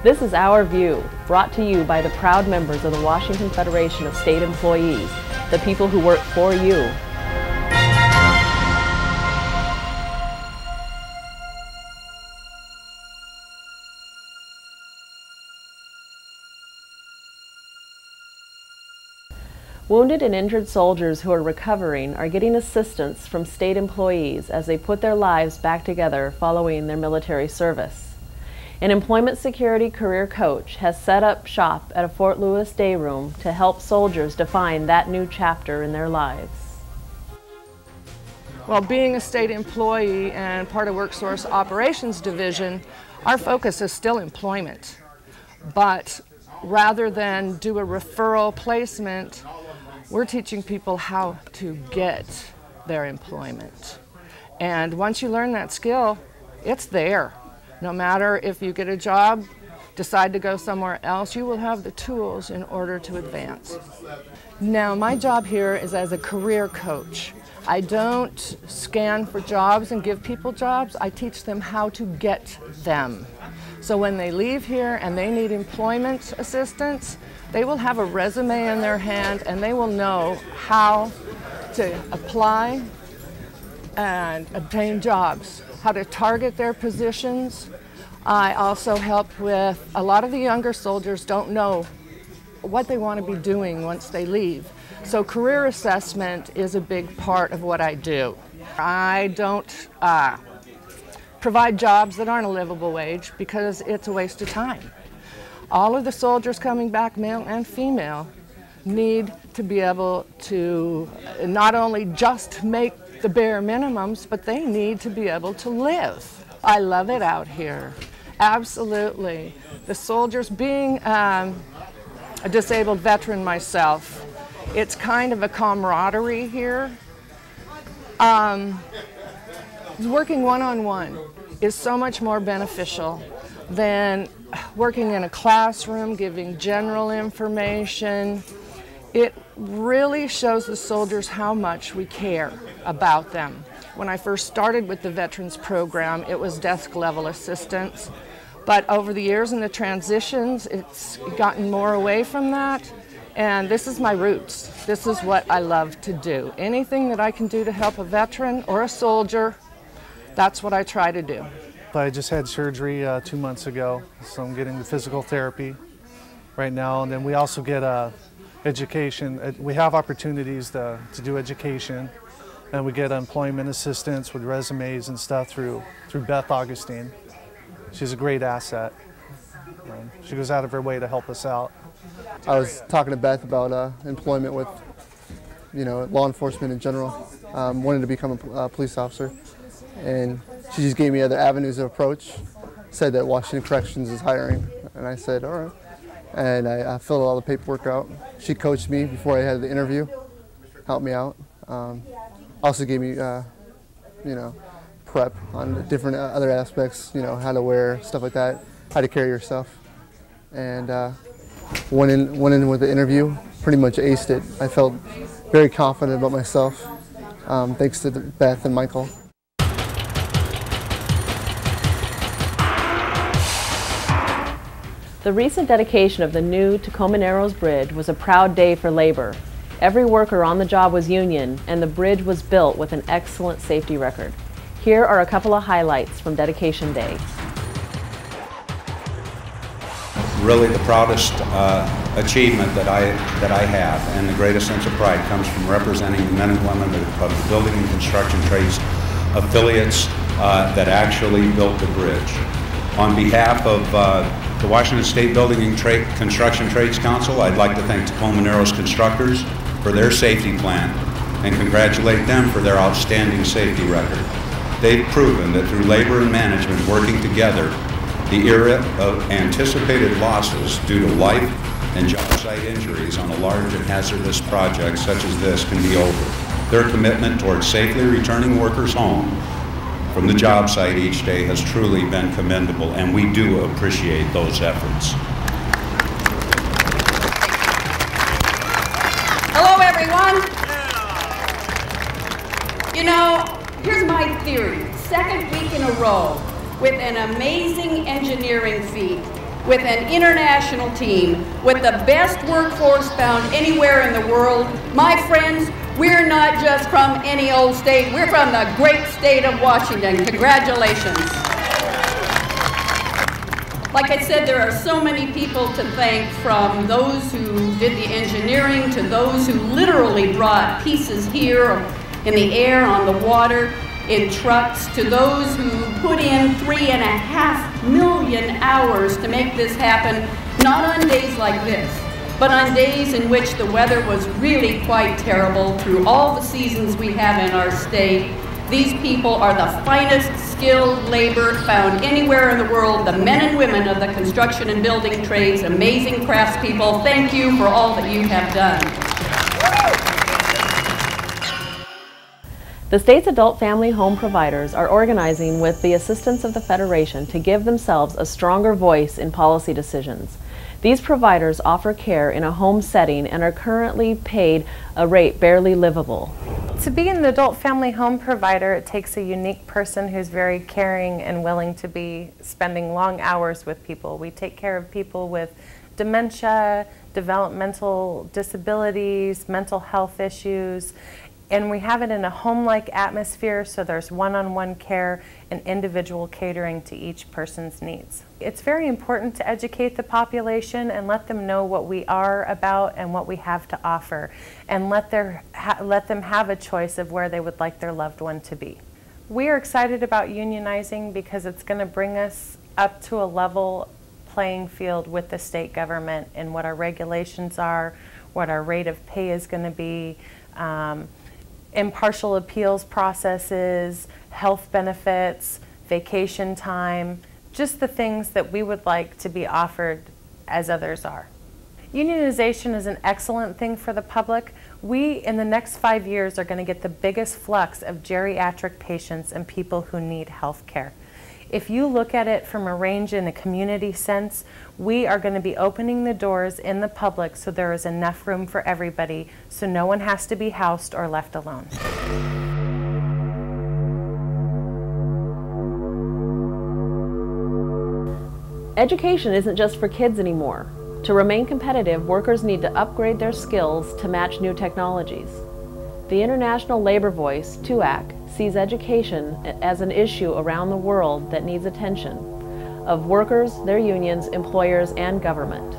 This is Our View, brought to you by the proud members of the Washington Federation of State Employees, the people who work for you. Wounded and injured soldiers who are recovering are getting assistance from state employees as they put their lives back together following their military service. An employment security career coach has set up shop at a Fort Lewis day room to help soldiers define that new chapter in their lives. Well, being a state employee and part of WorkSource Operations Division, our focus is still employment. But rather than do a referral placement, we're teaching people how to get their employment. And once you learn that skill, it's there. No matter if you get a job, decide to go somewhere else, you will have the tools in order to advance. Now, my job here is as a career coach. I don't scan for jobs and give people jobs. I teach them how to get them. So when they leave here and they need employment assistance, they will have a resume in their hand and they will know how to apply and obtain jobs, how to target their positions. I also help with, a lot of the younger soldiers don't know what they want to be doing once they leave. So career assessment is a big part of what I do. I don't provide jobs that aren't a livable wage because it's a waste of time. All of the soldiers coming back, male and female, need to be able to not only just make the bare minimums, but they need to be able to live. I love it out here. Absolutely. The soldiers, being a disabled veteran myself, it's kind of a camaraderie here. Working one-on-one is so much more beneficial than working in a classroom, giving general information. It really shows the soldiers how much we care about them. When I first started with the Veterans Program, it was desk level assistance. But over the years and the transitions, it's gotten more away from that. And this is my roots. This is what I love to do. Anything that I can do to help a veteran or a soldier, that's what I try to do. I just had surgery 2 months ago, so I'm getting the physical therapy right now. And then we also get education. We have opportunities to do education, and we get employment assistance with resumes and stuff through Beth Augustine. She's a great asset. She goes out of her way to help us out. I was talking to Beth about employment with, law enforcement in general. Wanted to become a police officer, and she just gave me other avenues of approach. Said that Washington Corrections is hiring, and I said, all right. And I filled all the paperwork out. She coached me before I had the interview, helped me out. Also gave me, prep on different other aspects, how to wear, stuff like that, how to carry yourself. And went in with the interview, pretty much aced it. I felt very confident about myself, thanks to Beth and Michael. The recent dedication of the new Tacoma Narrows Bridge was a proud day for labor. Every worker on the job was union, and the bridge was built with an excellent safety record. Here are a couple of highlights from Dedication Day. Really the proudest achievement that I have, and the greatest sense of pride, comes from representing the men and women of the building and construction trades affiliates that actually built the bridge. On behalf of the Washington State Building and Construction Trades Council, I'd like to thank Tacoma Narrows constructors for their safety plan and congratulate them for their outstanding safety record. They've proven that through labor and management working together, the era of anticipated losses due to life and job site injuries on a large and hazardous project such as this can be over. Their commitment towards safely returning workers home from the job site each day has truly been commendable, and we do appreciate those efforts. Hello, everyone. Here's my theory. Second week in a row with an amazing engineering feat. with an international team, with the best workforce found anywhere in the world. My friends, we're not just from any old state, we're from the great state of Washington. Congratulations. Like I said, there are so many people to thank, from those who did the engineering to those who literally brought pieces here in the air, on the water, in trucks, to those who put in 3.5 million hours to make this happen, not on days like this, but on days in which the weather was really quite terrible through all the seasons we have in our state. These people are the finest skilled labor found anywhere in the world, the men and women of the construction and building trades, amazing craftspeople. Thank you for all that you have done. The state's adult family home providers are organizing with the assistance of the Federation to give themselves a stronger voice in policy decisions. These providers offer care in a home setting and are currently paid a rate barely livable. To be an adult family home provider, it takes a unique person who's very caring and willing to be spending long hours with people. We take care of people with dementia, developmental disabilities, mental health issues, and we have it in a home-like atmosphere, so there's one-on-one care and individual catering to each person's needs. It's very important to educate the population and let them know what we are about and what we have to offer, and let them have a choice of where they would like their loved one to be. We are excited about unionizing because it's going to bring us up to a level playing field with the state government in what our regulations are, what our rate of pay is going to be, impartial appeals processes, health benefits, vacation time, just the things that we would like to be offered as others are. Unionization is an excellent thing for the public. We, in the next 5 years, are going to get the biggest flux of geriatric patients and people who need health care. If you look at it from a range in a community sense, we are going to be opening the doors in the public so there is enough room for everybody, so no one has to be housed or left alone. Education isn't just for kids anymore. To remain competitive, workers need to upgrade their skills to match new technologies. The International Labor Voice, TUAC, sees education as an issue around the world that needs attention of workers, their unions, employers, and government.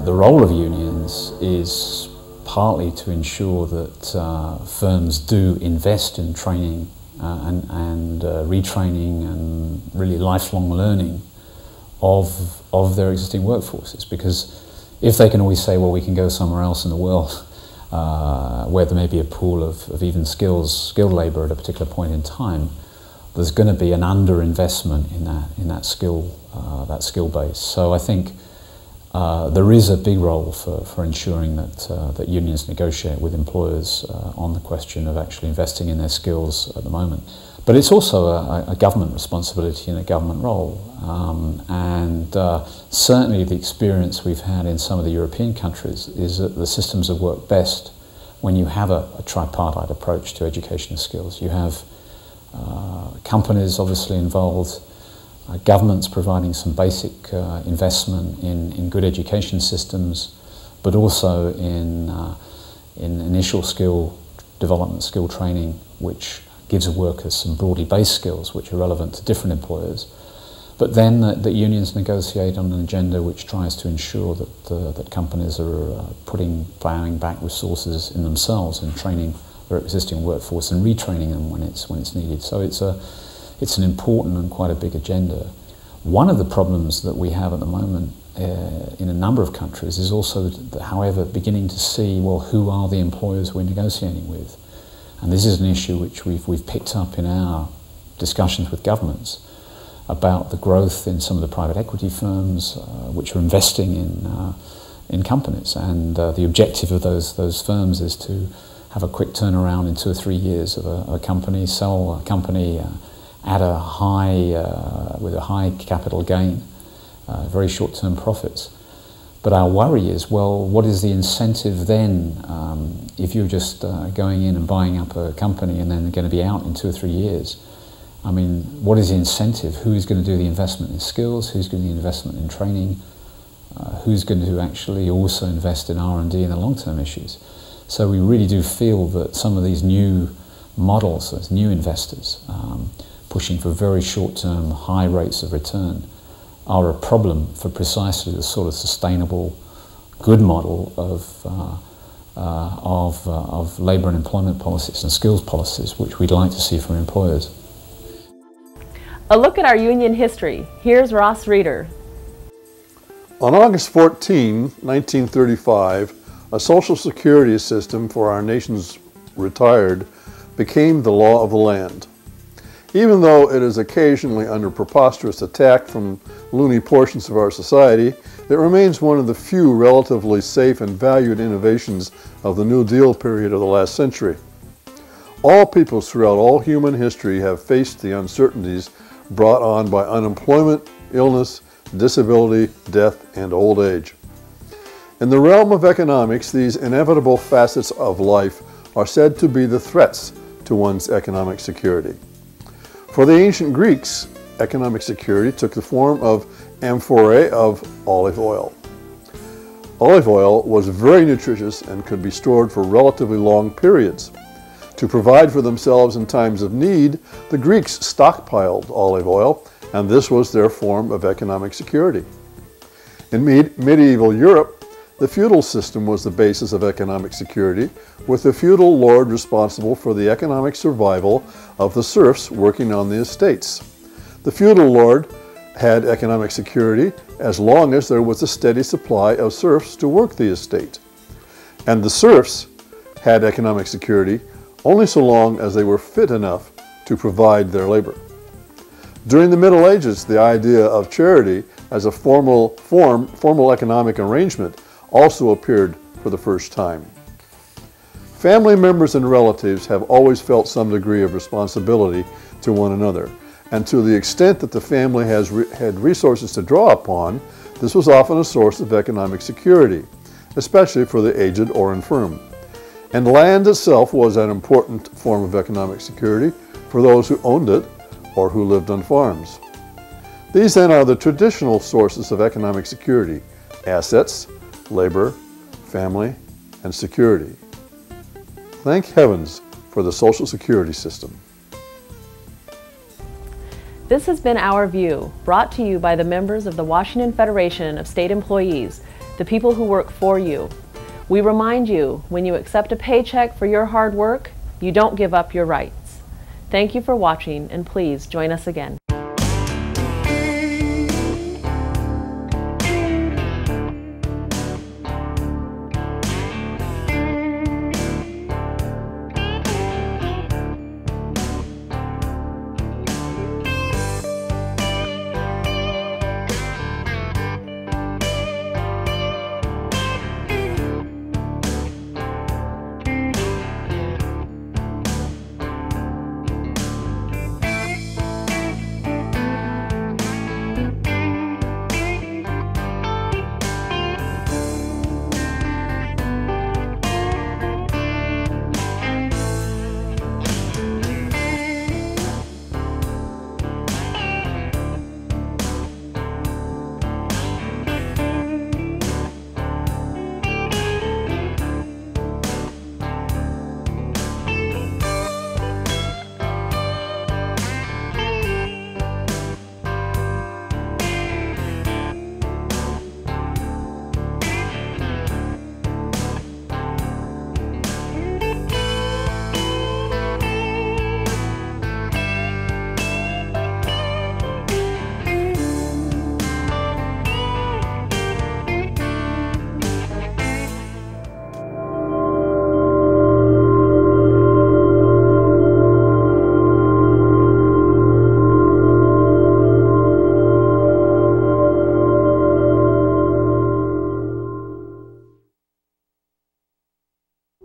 The role of unions is partly to ensure that firms do invest in training and retraining and really lifelong learning of their existing workforces, because if they can always say, well, we can go somewhere else in the world where there may be a pool of even skilled labour at a particular point in time, there's going to be an underinvestment in that skill base. So I think there is a big role for ensuring that unions negotiate with employers on the question of actually investing in their skills at the moment. But it's also a government responsibility and a government role. Certainly the experience we've had in some of the European countries is that the systems have worked best when you have a tripartite approach to education skills. You have companies obviously involved, governments providing some basic investment in good education systems, but also in initial skill development, skill training, which gives workers some broadly based skills which are relevant to different employers. But then that unions negotiate on an agenda which tries to ensure that companies are plowing back resources in themselves and training their existing workforce and retraining them when it's needed. So it's an important and quite a big agenda. One of the problems that we have at the moment in a number of countries is also, however, beginning to see, well, who are the employers we're negotiating with? And this is an issue which we've picked up in our discussions with governments about the growth in some of the private equity firms which are investing in companies, and the objective of those firms is to have a quick turnaround in 2 or 3 years of a company, sell a company at a high with a high capital gain, very short-term profits. But our worry is, well, what is the incentive then if you're just going in and buying up a company and then going to be out in 2 or 3 years? I mean, what is the incentive? Who is going to do the investment in skills? Who's going to do the investment in training? Who's going to actually also invest in R&D and the long-term issues? So we really do feel that some of these new models, as new investors, pushing for very short-term, high rates of return, are a problem for precisely the sort of sustainable, good model of labour and employment policies and skills policies, which we'd like to see from employers. A look at our union history. Here's Ross Rieder. On August 14, 1935, a Social Security system for our nation's retired became the law of the land. Even though it is occasionally under preposterous attack from loony portions of our society, it remains one of the few relatively safe and valued innovations of the New Deal period of the last century. All peoples throughout all human history have faced the uncertainties brought on by unemployment, illness, disability, death, and old age. In the realm of economics, these inevitable facets of life are said to be the threats to one's economic security. For the ancient Greeks, economic security took the form of amphorae of olive oil. Olive oil was very nutritious and could be stored for relatively long periods. To provide for themselves in times of need, the Greeks stockpiled olive oil, and this was their form of economic security. In medieval Europe, the feudal system was the basis of economic security, with the feudal lord responsible for the economic survival of the serfs working on the estates. The feudal lord had economic security as long as there was a steady supply of serfs to work the estate. And the serfs had economic security only so long as they were fit enough to provide their labor. During the Middle Ages, the idea of charity as a formal economic arrangement also appeared for the first time. Family members and relatives have always felt some degree of responsibility to one another, and to the extent that the family had resources to draw upon, this was often a source of economic security, especially for the aged or infirm. And land itself was an important form of economic security for those who owned it or who lived on farms. These then are the traditional sources of economic security: assets, labor, family, and security. Thank heavens for the Social Security system. This has been Our View, brought to you by the members of the Washington Federation of State Employees, the people who work for you. We remind you, when you accept a paycheck for your hard work, you don't give up your rights. Thank you for watching, and please join us again.